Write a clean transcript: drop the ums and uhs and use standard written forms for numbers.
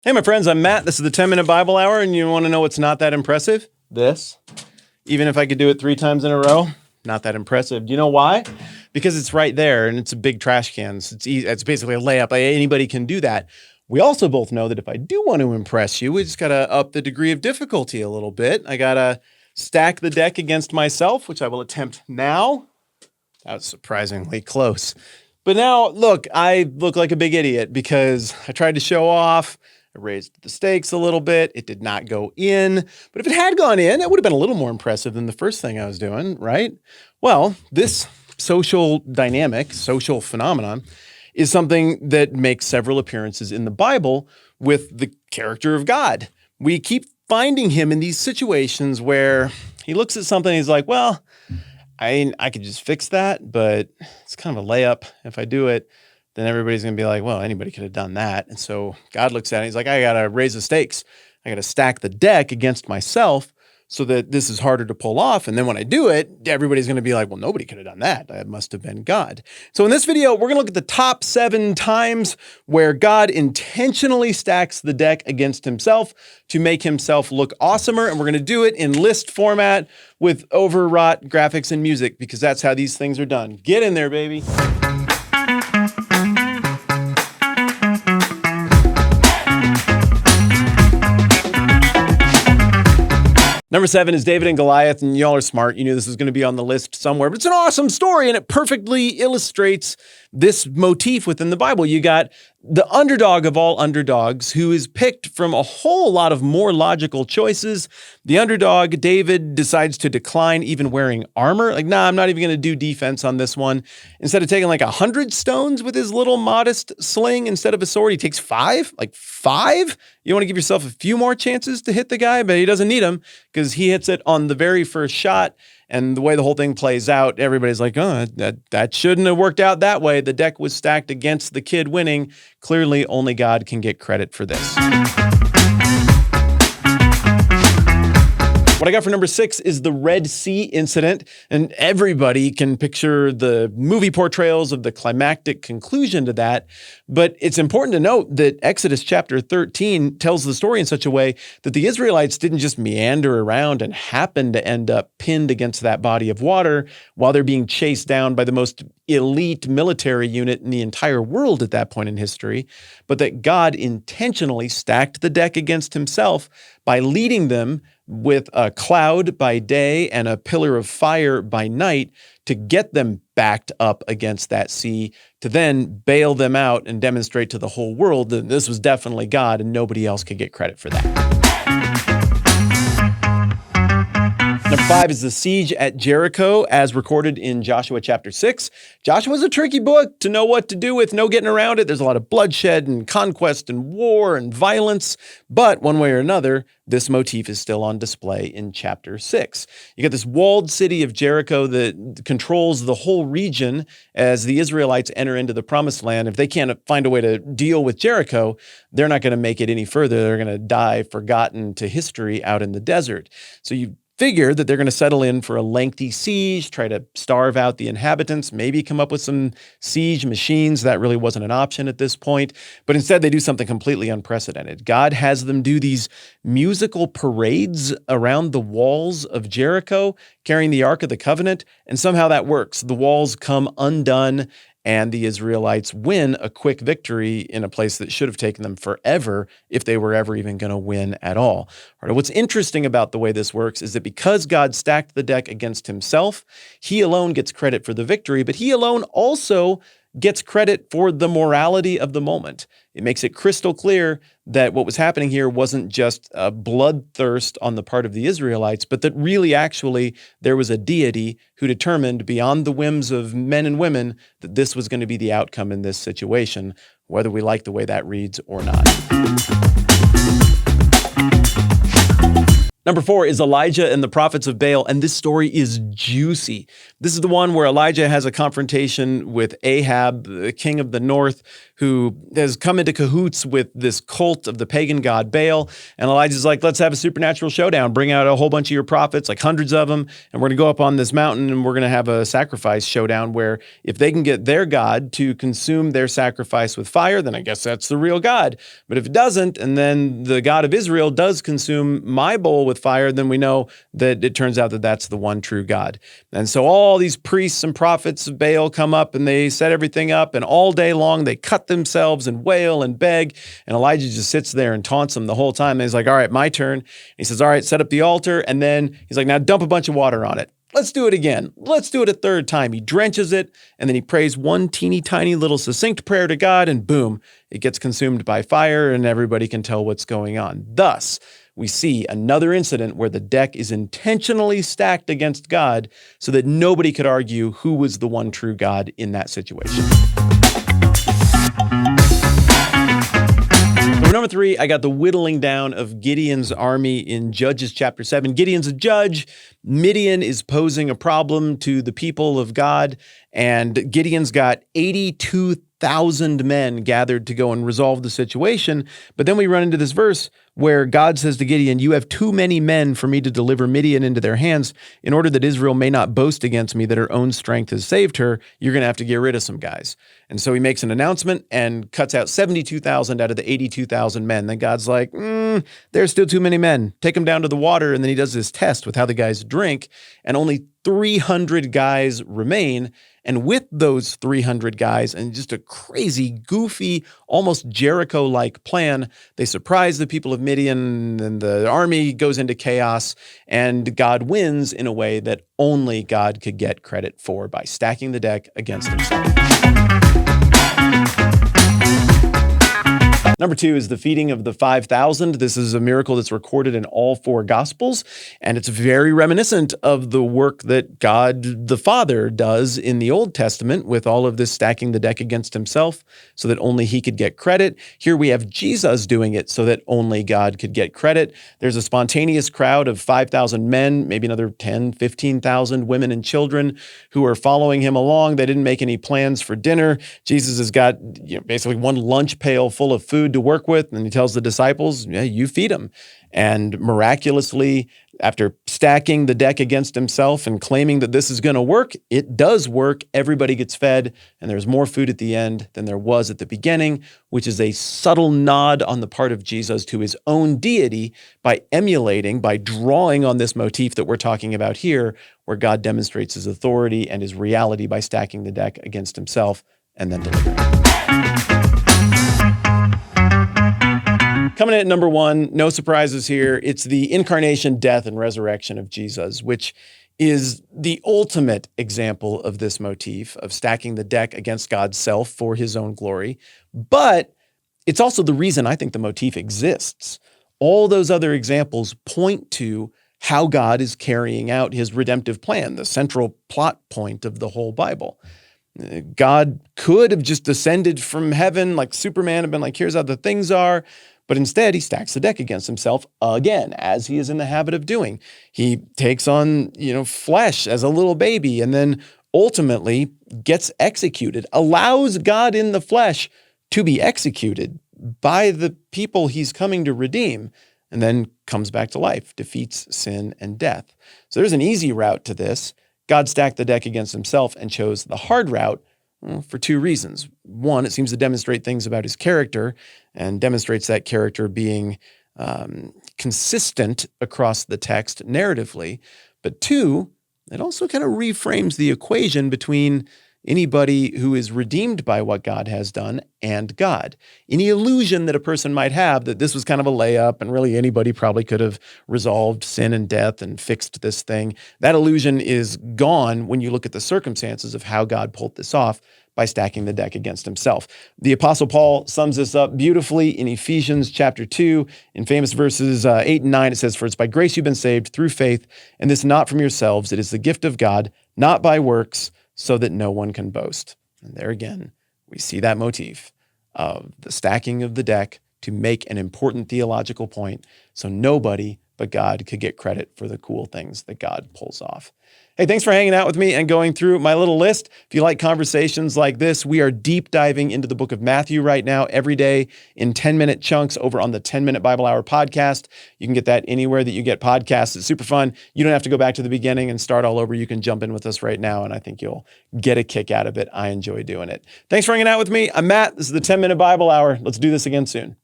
Hey, my friends, I'm Matt. This is the 10-Minute Bible Hour, and you want to know what's not that impressive? This. Even if I could do it 3 times in a row, not that impressive. Do you know why? Because it's right there, and it's a big trash can. It's basically a layup. Anybody can do that. We also both know that if I do want to impress you, we just got to up the degree of difficulty a little bit. I got to stack the deck against myself, which I will attempt now. That was surprisingly close. But now, look, I look like a big idiot because I tried to show off. I raised the stakes a little bit. It did not go in. But if it had gone in, it would have been a little more impressive than the first thing I was doing, right? Well, this social dynamic, social phenomenon, is something that makes several appearances in the Bible with the character of God. We keep finding him in these situations where he looks at something and he's like, well, I could just fix that, but it's kind of a layup. If I do it, then everybody's going to be like, well, anybody could have done that. And so God looks at it and he's like, I got to raise the stakes. I got to stack the deck against myself so that this is harder to pull off. And then when I do it, everybody's going to be like, well, nobody could have done that. That must have been God. So in this video, we're going to look at the top 7 times where God intentionally stacks the deck against himself to make himself look awesomer. And we're going to do it in list format with overwrought graphics and music because that's how these things are done. Get in there, baby. Number 7 is David and Goliath, and y'all are smart. You knew this was going to be on the list somewhere, but it's an awesome story, and it perfectly illustrates this motif within the Bible. You got the underdog of all underdogs who is picked from a whole lot of more logical choices. The underdog, David, decides to decline even wearing armor. Like, nah, I'm not even going to do defense on this one. Instead of taking like 100 stones with his little modest sling instead of a sword, he takes 5? Like 5? You want to give yourself a few more chances to hit the guy, but he doesn't need them because he hits it on the very first shot. And the way the whole thing plays out, everybody's like, oh, that shouldn't have worked out that way. The deck was stacked against the kid winning. Clearly, only God can get credit for this. What I got for number 6 is the Red Sea incident, and everybody can picture the movie portrayals of the climactic conclusion to that, but it's important to note that Exodus chapter 13 tells the story in such a way that the Israelites didn't just meander around and happen to end up pinned against that body of water while they're being chased down by the most elite military unit in the entire world at that point in history, but that God intentionally stacked the deck against himself by leading them with a cloud by day and a pillar of fire by night to get them backed up against that sea, to then bail them out and demonstrate to the whole world that this was definitely God and nobody else could get credit for that. Number 5 is the siege at Jericho as recorded in Joshua chapter 6. Joshua's a tricky book to know what to do with, no getting around it. There's a lot of bloodshed and conquest and war and violence, but one way or another, this motif is still on display in chapter 6. You got this walled city of Jericho that controls the whole region as the Israelites enter into the promised land. If they can't find a way to deal with Jericho, they're not going to make it any further. They're going to die forgotten to history out in the desert. So you figure that they're going to settle in for a lengthy siege, try to starve out the inhabitants, maybe come up with some siege machines. That really wasn't an option at this point. But instead, they do something completely unprecedented. God has them do these musical parades around the walls of Jericho, carrying the Ark of the Covenant, and somehow that works. The walls come undone, and the Israelites win a quick victory in a place that should have taken them forever if they were ever even going to win at all. Right, what's interesting about the way this works is that because God stacked the deck against himself, he alone gets credit for the victory, but he alone also gets credit for the morality of the moment. It makes it crystal clear that what was happening here wasn't just a bloodthirst on the part of the Israelites, but that really actually there was a deity who determined beyond the whims of men and women that this was going to be the outcome in this situation, whether we like the way that reads or not. Number 4 is Elijah and the prophets of Baal, and this story is juicy. This is the one where Elijah has a confrontation with Ahab, the king of the north, who has come into cahoots with this cult of the pagan god Baal. And Elijah's like, let's have a supernatural showdown. Bring out a whole bunch of your prophets, like hundreds of them, and we're going to go up on this mountain and we're going to have a sacrifice showdown where if they can get their god to consume their sacrifice with fire, then I guess that's the real God. But if it doesn't, and then the God of Israel does consume my bowl with fire, then we know that it turns out that that's the one true God. And so all these priests and prophets of Baal come up and they set everything up, and all day long they cut themselves and wail and beg, and Elijah just sits there and taunts them the whole time. And he's like, all right, my turn. And he says, all right, set up the altar. And then he's like, now dump a bunch of water on it. Let's do it again. Let's do it a third time. He drenches it, and then he prays one teeny tiny little succinct prayer to God, and boom, it gets consumed by fire, and everybody can tell what's going on. Thus, we see another incident where the deck is intentionally stacked against God so that nobody could argue who was the one true God in that situation. Number 3, I got the whittling down of Gideon's army in Judges chapter 7. Gideon's a judge. Midian is posing a problem to the people of God, and Gideon's got 82,000 men gathered to go and resolve the situation. But then we run into this verse where God says to Gideon, you have too many men for me to deliver Midian into their hands. In order that Israel may not boast against me that her own strength has saved her, you're going to have to get rid of some guys. And so he makes an announcement and cuts out 72,000 out of the 82,000 men. Then God's like, there's still too many men. Take them down to the water. And then he does this test with how the guys drink, and only 300 guys remain. And with those 300 guys and just a crazy, goofy, almost Jericho-like plan, they surprise the people of Midian, and the army goes into chaos, and God wins in a way that only God could get credit for by stacking the deck against himself. Number 2 is the feeding of the 5,000. This is a miracle that's recorded in all 4 Gospels, and it's very reminiscent of the work that God the Father does in the Old Testament with all of this stacking the deck against himself so that only he could get credit. Here we have Jesus doing it so that only God could get credit. There's a spontaneous crowd of 5,000 men, maybe another 10, 15,000 women and children who are following him along. They didn't make any plans for dinner. Jesus has got basically one lunch pail full of food to work with, and he tells the disciples, yeah, you feed them. And miraculously, after stacking the deck against himself and claiming that this is going to work, it does work. Everybody gets fed, and there's more food at the end than there was at the beginning, which is a subtle nod on the part of Jesus to his own deity by emulating, by drawing on this motif that we're talking about here, where God demonstrates his authority and his reality by stacking the deck against himself and then delivering. Coming in at number 1, no surprises here. It's the incarnation, death, and resurrection of Jesus, which is the ultimate example of this motif of stacking the deck against God's self for his own glory. But it's also the reason I think the motif exists. All those other examples point to how God is carrying out his redemptive plan, the central plot point of the whole Bible. God could have just descended from heaven like Superman and been like, here's how the things are. But instead, he stacks the deck against himself again, as he is in the habit of doing. He takes on, flesh as a little baby, and then ultimately gets executed, allows God in the flesh to be executed by the people he's coming to redeem, and then comes back to life, defeats sin and death. So there's an easy route to this. God stacked the deck against himself and chose the hard route for 2 reasons. 1, it seems to demonstrate things about his character and demonstrates that character being consistent across the text narratively. But 2, it also kind of reframes the equation between anybody who is redeemed by what God has done and God. Any illusion that a person might have that this was kind of a layup and really anybody probably could have resolved sin and death and fixed this thing, that illusion is gone when you look at the circumstances of how God pulled this off by stacking the deck against himself. The Apostle Paul sums this up beautifully in Ephesians chapter 2. In famous verses 8 and 9, it says, "For it's by grace you've been saved through faith, and this not from yourselves. It is the gift of God, not by works, so that no one can boast." And there again, we see that motif of the stacking of the deck to make an important theological point so nobody but God could get credit for the cool things that God pulls off. Hey, thanks for hanging out with me and going through my little list. If you like conversations like this, we are deep diving into the book of Matthew right now, every day in 10-minute chunks over on the 10-Minute Bible Hour podcast. You can get that anywhere that you get podcasts. It's super fun. You don't have to go back to the beginning and start all over. You can jump in with us right now, and I think you'll get a kick out of it. I enjoy doing it. Thanks for hanging out with me. I'm Matt. This is the 10-Minute Bible Hour. Let's do this again soon.